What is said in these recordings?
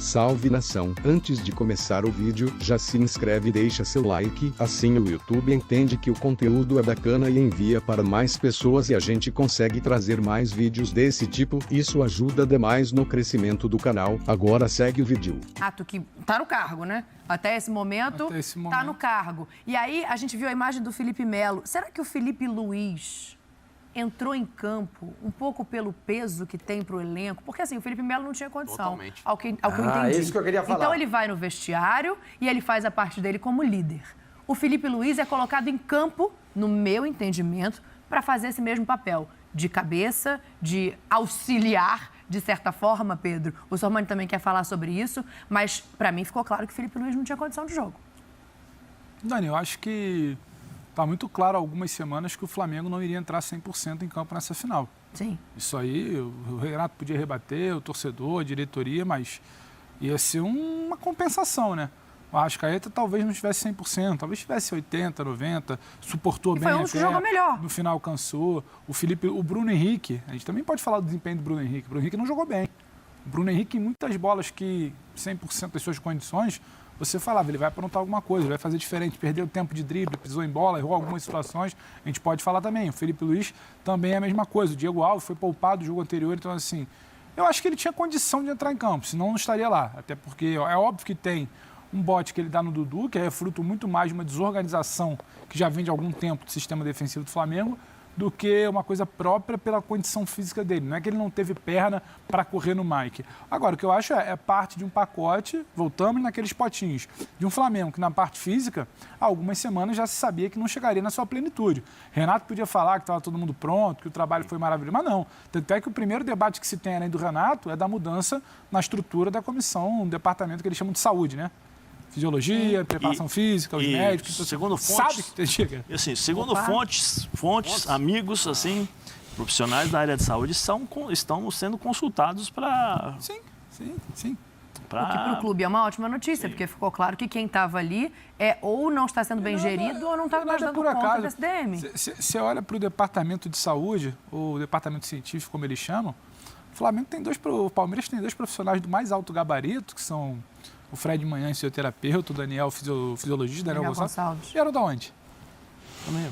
Salve nação! Antes de começar o vídeo, já se inscreve e deixa seu like, assim o YouTube entende que o conteúdo é bacana e envia para mais pessoas e a gente consegue trazer mais vídeos desse tipo, isso ajuda demais no crescimento do canal. Agora segue o vídeo. Ato que tá no cargo, né? Até esse momento, tá no cargo. E aí a gente viu a imagem do Felipe Melo. Será que o Felipe Luiz entrou em campo um pouco pelo peso que tem pro elenco? Porque assim, o Felipe Melo não tinha condição, Totalmente. ao que eu entendi. Isso que eu queria falar. Então ele vai no vestiário e ele faz a parte dele como líder. O Felipe Luiz é colocado em campo, no meu entendimento, para fazer esse mesmo papel de cabeça, de auxiliar, de certa forma, Pedro. O Sormani também quer falar sobre isso, mas para mim ficou claro que o Felipe Luiz não tinha condição de jogo. Dani, eu acho que está muito claro há algumas semanas que o Flamengo não iria entrar 100% em campo nessa final. Sim. Isso aí, o Renato podia rebater, o torcedor, a diretoria, mas ia ser uma compensação, né? O Arrascaeta talvez não estivesse 100%, talvez estivesse 80%, 90%, suportou bem até, jogou melhor. No final cansou. O Bruno Henrique, a gente também pode falar do desempenho do Bruno Henrique. O Bruno Henrique não jogou bem. O Bruno Henrique, em muitas bolas que 100% das suas condições, você falava, ele vai aprontar alguma coisa, vai fazer diferente, perdeu tempo de drible, pisou em bola, errou algumas situações, a gente pode falar também. O Felipe Luiz também é a mesma coisa. O Diego Alves foi poupado do jogo anterior, então assim, eu acho que ele tinha condição de entrar em campo, senão não estaria lá. Até porque é óbvio que tem um bote que ele dá no Dudu, que é fruto muito mais de uma desorganização que já vem de algum tempo do sistema defensivo do Flamengo, do que uma coisa própria pela condição física dele. Não é que ele não teve perna para correr no Mike. Agora, o que eu acho é parte de um pacote, voltamos naqueles potinhos, de um Flamengo que na parte física, há algumas semanas já se sabia que não chegaria na sua plenitude. Renato podia falar que estava todo mundo pronto, que o trabalho foi maravilhoso, mas não. Tanto é que o primeiro debate que se tem além do Renato é da mudança na estrutura da comissão, um departamento que eles chamam de saúde, né? Fisiologia, preparação física, os médicos. Segundo fontes, sabe que chega. Assim, segundo fontes, amigos, assim, profissionais da área de saúde estão sendo consultados para. Sim. O que para o clube é uma ótima notícia, porque ficou claro que quem estava ali ou não está sendo bem gerido ou não está mais dando conta desse DM. Você olha para o departamento de saúde, ou o departamento científico, como eles chamam, o Palmeiras tem dois profissionais do mais alto gabarito, que são o Fred Manhã, fisioterapeuta, o Daniel, fisiologista, Daniel Gonçalves. E eram da onde?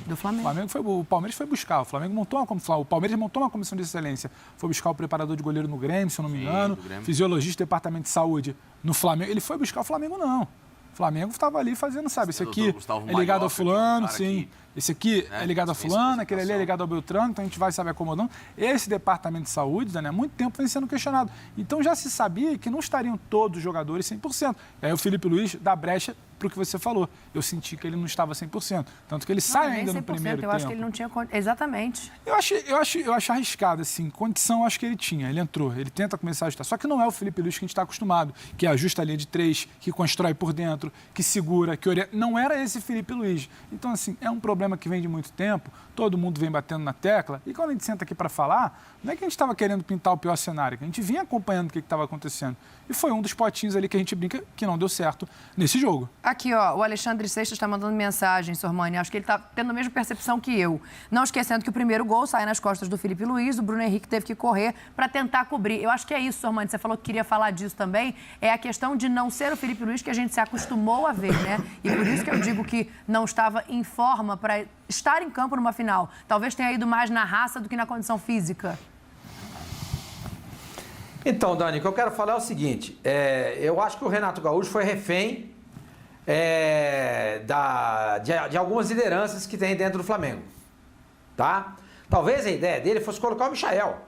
Do Flamengo. O Palmeiras foi buscar. O Palmeiras montou uma comissão de excelência. Foi buscar o preparador de goleiro no Grêmio, se eu não me engano. Fisiologista do departamento de saúde no Flamengo. Ele foi buscar o Flamengo, não. O Flamengo estava ali fazendo, sabe? Esse aqui é ligado ao fulano, sim. Esse aqui é ligado a fulano, aquele ali é ligado ao Beltrano, então a gente vai, sabe, acomodando. Esse departamento de saúde, Dani, há muito tempo vem sendo questionado. Então já se sabia que não estariam todos os jogadores 100%. E aí o Felipe Luiz dá brecha para o que você falou. Eu senti que ele não estava 100%. Tanto que ele sai ainda no primeiro tempo. Eu acho que ele não tinha... Exatamente. Eu acho arriscado, assim. Condição, eu acho que ele tinha. Ele entrou, ele tenta começar a ajustar. Só que não é o Felipe Luiz que a gente está acostumado, que ajusta a linha de 3, que constrói por dentro, que segura, que orienta. Não era esse Felipe Luiz. Então, assim, é um problema que vem de muito tempo, todo mundo vem batendo na tecla, e quando a gente senta aqui para falar, não é que a gente estava querendo pintar o pior cenário, que a gente vinha acompanhando o que estava acontecendo. E foi um dos potinhos ali que a gente brinca que não deu certo nesse jogo. Aqui, ó, o Alexandre Seixas está mandando mensagem, Sormani. Acho que ele está tendo a mesma percepção que eu. Não esquecendo que o primeiro gol sai nas costas do Felipe Luiz, o Bruno Henrique teve que correr para tentar cobrir. Eu acho que é isso, Sormani. Você falou que queria falar disso também. É a questão de não ser o Felipe Luiz que a gente se acostumou a ver, né? E por isso que eu digo que não estava em forma para estar em campo numa final. Talvez tenha ido mais na raça do que na condição física. Então, Dani, o que eu quero falar é o seguinte. Eu acho que o Renato Gaúcho foi refém de algumas lideranças que tem dentro do Flamengo. Tá? Talvez a ideia dele fosse colocar o Michael.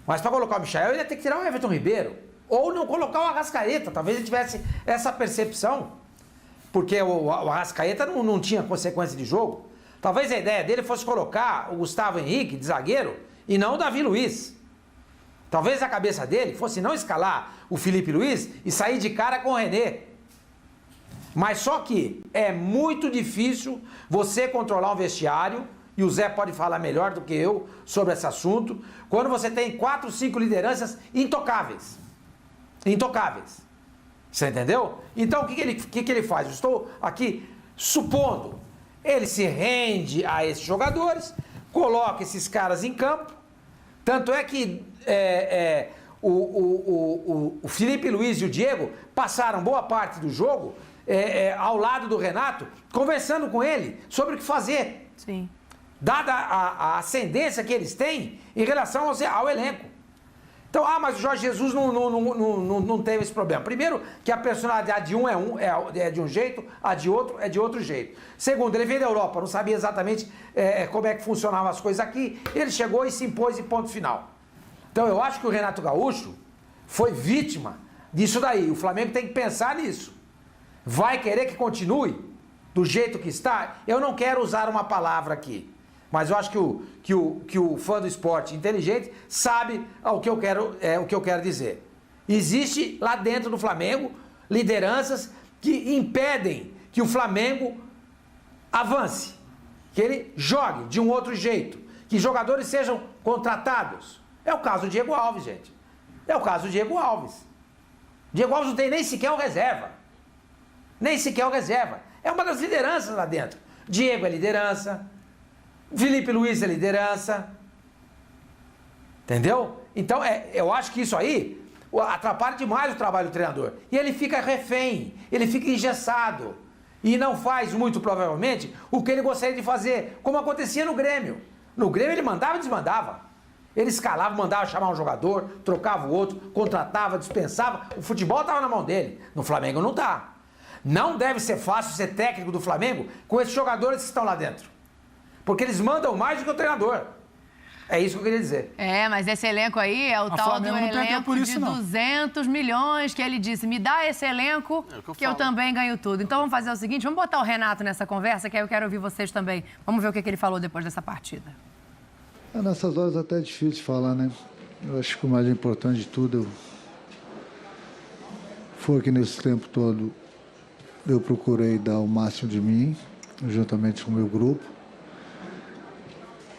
Mas para colocar o Michael, ele ia ter que tirar o Everton Ribeiro. Ou não colocar o Arrascaeta. Talvez ele tivesse essa percepção. Porque o Arrascaeta não tinha consequência de jogo. Talvez a ideia dele fosse colocar o Gustavo Henrique de zagueiro e não o Davi Luiz. Talvez a cabeça dele fosse não escalar o Felipe Luiz e sair de cara com o René. Mas só que é muito difícil você controlar um vestiário, e o Zé pode falar melhor do que eu sobre esse assunto, quando você tem 4, 5 lideranças intocáveis. Intocáveis. Você entendeu? Então o que ele faz? Eu estou aqui supondo. Ele se rende a esses jogadores, coloca esses caras em campo. Tanto é que o Felipe Luiz e o Diego passaram boa parte do jogo ao lado do Renato, conversando com ele sobre o que fazer. Sim. Dada a ascendência que eles têm em relação ao elenco. Então, mas o Jorge Jesus não teve esse problema. Primeiro, que a personalidade de um é de um jeito, a de outro é de outro jeito. Segundo, ele veio da Europa, não sabia exatamente como é que funcionavam as coisas aqui. Ele chegou e se impôs em ponto final. Então, eu acho que o Renato Gaúcho foi vítima disso daí. O Flamengo tem que pensar nisso. Vai querer que continue do jeito que está? Eu não quero usar uma palavra aqui. Mas eu acho que o fã do esporte inteligente sabe o que eu quero dizer. Existe lá dentro do Flamengo lideranças que impedem que o Flamengo avance, que ele jogue de um outro jeito, que jogadores sejam contratados. É o caso do Diego Alves, gente. É o caso do Diego Alves. Diego Alves não tem nem sequer o reserva. Nem sequer o reserva. É uma das lideranças lá dentro. Diego é liderança. Felipe Luiz é liderança. Entendeu? Então, eu acho que isso aí atrapalha demais o trabalho do treinador. E ele fica refém, ele fica engessado. E não faz, muito provavelmente, o que ele gostaria de fazer, como acontecia no Grêmio. No Grêmio ele mandava e desmandava. Ele escalava, mandava chamar um jogador, trocava o outro, contratava, dispensava. O futebol estava na mão dele. No Flamengo não está. Não deve ser fácil ser técnico do Flamengo com esses jogadores que estão lá dentro. Porque eles mandam mais do que o treinador. É isso que eu queria dizer. Mas esse elenco aí é o tal do elenco de 200 milhões que ele disse, me dá esse elenco que eu também ganho tudo. Então vamos fazer o seguinte, vamos botar o Renato nessa conversa, que aí eu quero ouvir vocês também. Vamos ver o que ele falou depois dessa partida. Nessas horas até é difícil de falar, né? Eu acho que o mais importante de tudo foi que nesse tempo todo eu procurei dar o máximo de mim, juntamente com o meu grupo.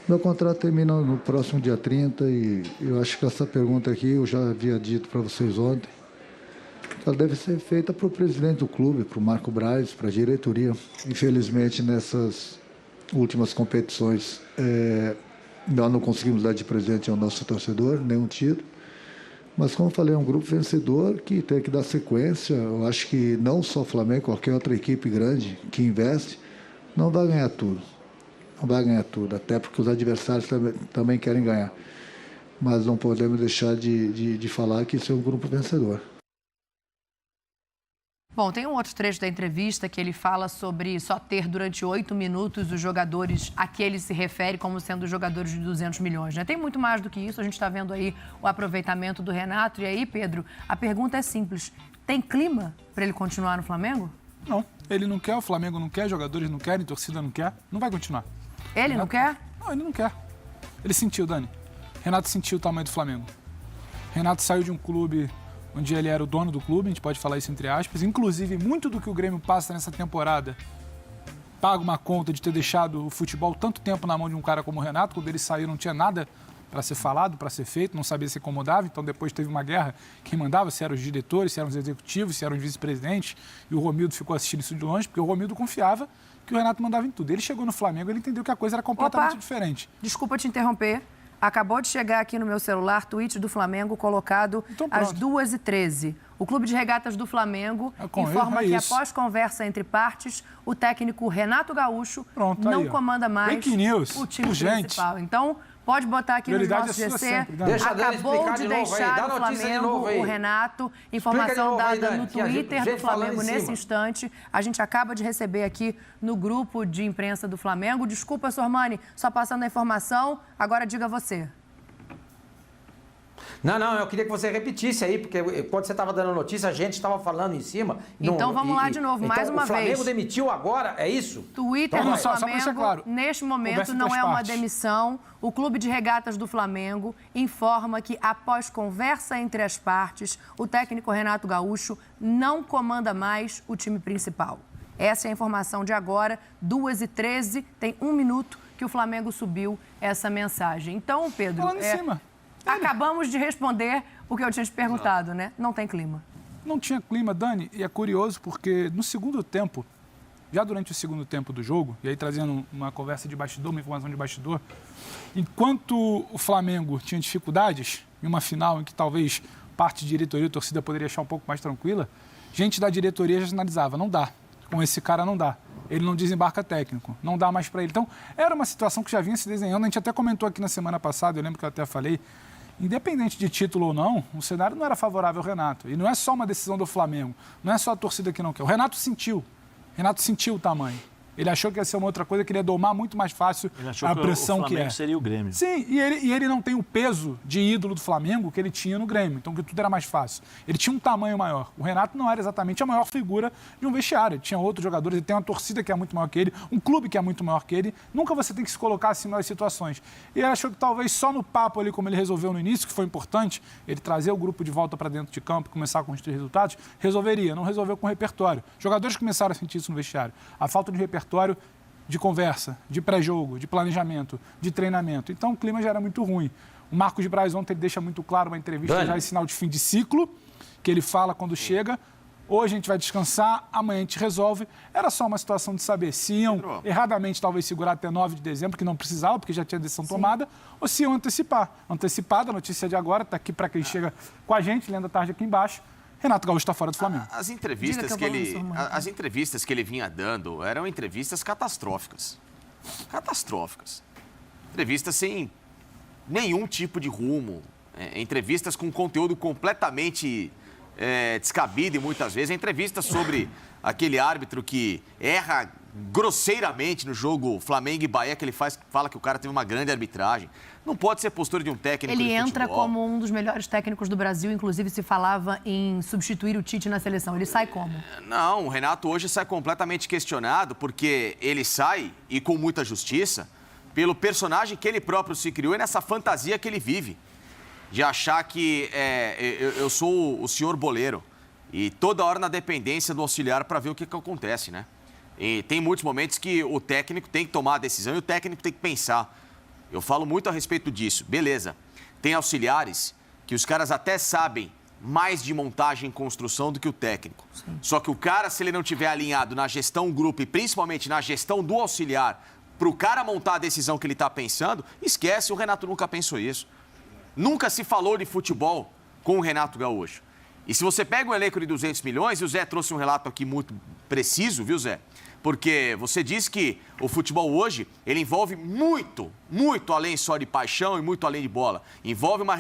Meu contrato termina no próximo dia 30 e eu acho que essa pergunta aqui, eu já havia dito para vocês ontem, ela deve ser feita para o presidente do clube, para o Marco Braz, para a diretoria. Infelizmente, nessas últimas competições, nós não conseguimos dar de presente ao nosso torcedor, nenhum título. Mas, como eu falei, é um grupo vencedor que tem que dar sequência. Eu acho que não só o Flamengo, qualquer outra equipe grande que investe, não vai ganhar tudo. Não vai ganhar tudo, até porque os adversários também querem ganhar. Mas não podemos deixar de falar que isso é um grupo vencedor. Bom, tem um outro trecho da entrevista que ele fala sobre só ter durante 8 minutos os jogadores a que ele se refere como sendo jogadores de 200 milhões, né? Tem muito mais do que isso, a gente está vendo aí o aproveitamento do Renato. E aí, Pedro, a pergunta é simples, tem clima para ele continuar no Flamengo? Não, ele não quer, o Flamengo não quer, jogadores não querem, torcida não quer, não vai continuar. Ele não quer? Não, ele não quer. Ele sentiu, Dani. Renato sentiu o tamanho do Flamengo. Renato saiu de um clube onde ele era o dono do clube, a gente pode falar isso entre aspas. Inclusive, muito do que o Grêmio passa nessa temporada paga uma conta de ter deixado o futebol tanto tempo na mão de um cara como o Renato. Quando ele saiu, não tinha nada para ser falado, para ser feito, não sabia se incomodava. Então, depois teve uma guerra. Quem mandava, se eram os diretores, se eram os executivos, se eram os vice-presidentes. E o Romildo ficou assistindo isso de longe, porque o Romildo confiava que o Renato mandava em tudo. Ele chegou no Flamengo, ele entendeu que a coisa era completamente diferente. Desculpa te interromper. Acabou de chegar aqui no meu celular, tweet do Flamengo colocado às 2h13. O Clube de Regatas do Flamengo informa que após conversa entre partes, o técnico Renato Gaúcho não comanda mais o time principal. Então, pode botar aqui no nosso GC. Acabou de deixar o Flamengo, o Renato. Informação dada no Twitter do Flamengo nesse instante. A gente acaba de receber aqui no grupo de imprensa do Flamengo. Desculpa, Sormani, só passando a informação. Agora diga você. Não, eu queria que você repetisse aí, porque quando você estava dando a notícia, a gente estava falando em cima. Então vamos lá de novo, mais uma vez. O Flamengo demitiu agora, é isso? Twitter do Flamengo, neste momento, não é uma demissão. O Clube de Regatas do Flamengo informa que, após conversa entre as partes, o técnico Renato Gaúcho não comanda mais o time principal. Essa é a informação de agora, 2h13, tem 1 minuto que o Flamengo subiu essa mensagem. Então, Pedro... Falando em cima. Acabamos de responder o que eu tinha te perguntado, né? Não tem clima. Não tinha clima, Dani, e é curioso porque no segundo tempo, já durante o segundo tempo do jogo, e aí trazendo uma conversa de bastidor, uma informação de bastidor, enquanto o Flamengo tinha dificuldades em uma final em que talvez parte de diretoria, a torcida poderia achar um pouco mais tranquila, gente da diretoria já sinalizava, não dá, com esse cara não dá. Ele não desembarca técnico, não dá mais para ele. Então, era uma situação que já vinha se desenhando. A gente até comentou aqui na semana passada, eu lembro que eu até falei, independente de título ou não, o cenário não era favorável ao Renato. E não é só uma decisão do Flamengo, não é só a torcida que não quer. O Renato sentiu o tamanho. Ele achou que ia ser uma outra coisa, que ele ia domar muito mais fácil a pressão que é. O Flamengo seria o Grêmio. Sim, e ele não tem o peso de ídolo do Flamengo que ele tinha no Grêmio, então que tudo era mais fácil. Ele tinha um tamanho maior. O Renato não era exatamente a maior figura de um vestiário. Ele tinha outros jogadores, ele tem uma torcida que é muito maior que ele, um clube que é muito maior que ele. Nunca você tem que se colocar acima das situações. E ele achou que talvez só no papo ali, como ele resolveu no início, que foi importante, ele trazer o grupo de volta para dentro de campo, começar a construir resultados, resolveria. Não resolveu com repertório. Jogadores começaram a sentir isso no vestiário. A falta de repertório, de conversa, de pré-jogo, de planejamento, de treinamento. Então o clima já era muito ruim. O Marcos Braz ontem ele deixa muito claro uma entrevista já em sinal de fim de ciclo, que ele fala quando chega, hoje a gente vai descansar, amanhã a gente resolve. Era só uma situação de saber se iam erradamente talvez segurar até 9 de dezembro, que não precisava, porque já tinha decisão tomada, ou se iam antecipar. Antecipada, a notícia de agora, está aqui para quem chega com a gente, lendo a tarde aqui embaixo. Renato Gaúcho está fora do Flamengo. As entrevistas que ele vinha dando eram entrevistas catastróficas. Catastróficas. Entrevistas sem nenhum tipo de rumo. Entrevistas com conteúdo completamente descabido e muitas vezes. Entrevistas sobre aquele árbitro que erra grosseiramente no jogo Flamengo e Bahia, que ele fala que o cara teve uma grande arbitragem. Não pode ser postura de um técnico de futebol. Ele entra como um dos melhores técnicos do Brasil, inclusive se falava em substituir o Tite na seleção. Ele sai como? Não, o Renato hoje sai completamente questionado, porque ele sai, e com muita justiça, pelo personagem que ele próprio se criou e nessa fantasia que ele vive, de achar que eu sou o senhor boleiro e toda hora na dependência do auxiliar para ver o que acontece, né? E tem muitos momentos que o técnico tem que tomar a decisão e o técnico tem que pensar. Eu falo muito a respeito disso. Beleza, tem auxiliares que os caras até sabem mais de montagem e construção do que o técnico. Sim. Só que o cara, se ele não tiver alinhado na gestão grupo e principalmente na gestão do auxiliar, para o cara montar a decisão que ele está pensando, esquece, o Renato nunca pensou isso. Nunca se falou de futebol com o Renato Gaúcho. E se você pega um elenco de 200 milhões, e o Zé trouxe um relato aqui muito preciso, viu, Zé? Porque você diz que o futebol hoje, ele envolve muito, muito além só de paixão e muito além de bola.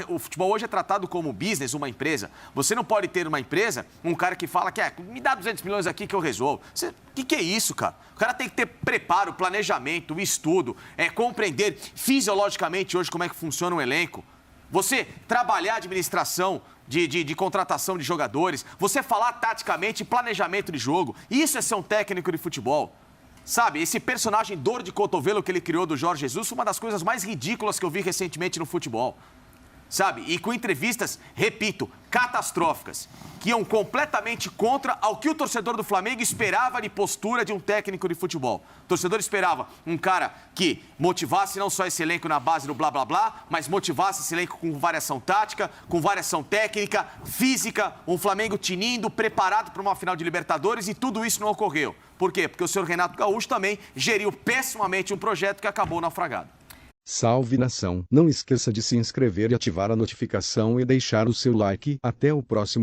O futebol hoje é tratado como business, uma empresa. Você não pode ter uma empresa, um cara que fala que me dá 200 milhões aqui que eu resolvo. O que é isso, cara? O cara tem que ter preparo, planejamento, estudo, compreender fisiologicamente hoje como é que funciona um elenco. Você trabalhar a administração de contratação de jogadores, você falar taticamente, planejamento de jogo. Isso é ser um técnico de futebol. Sabe, esse personagem dor de cotovelo que ele criou do Jorge Jesus foi uma das coisas mais ridículas que eu vi recentemente no futebol. Sabe, e com entrevistas, repito, catastróficas, que iam completamente contra ao que o torcedor do Flamengo esperava de postura de um técnico de futebol. O torcedor esperava um cara que motivasse não só esse elenco na base do blá blá blá, mas motivasse esse elenco com variação tática, com variação técnica, física, um Flamengo tinindo, preparado para uma final de Libertadores, e tudo isso não ocorreu. Por quê? Porque o senhor Renato Gaúcho também geriu pessimamente um projeto que acabou naufragado. Salve nação! Não esqueça de se inscrever e ativar a notificação e deixar o seu like. Até o próximo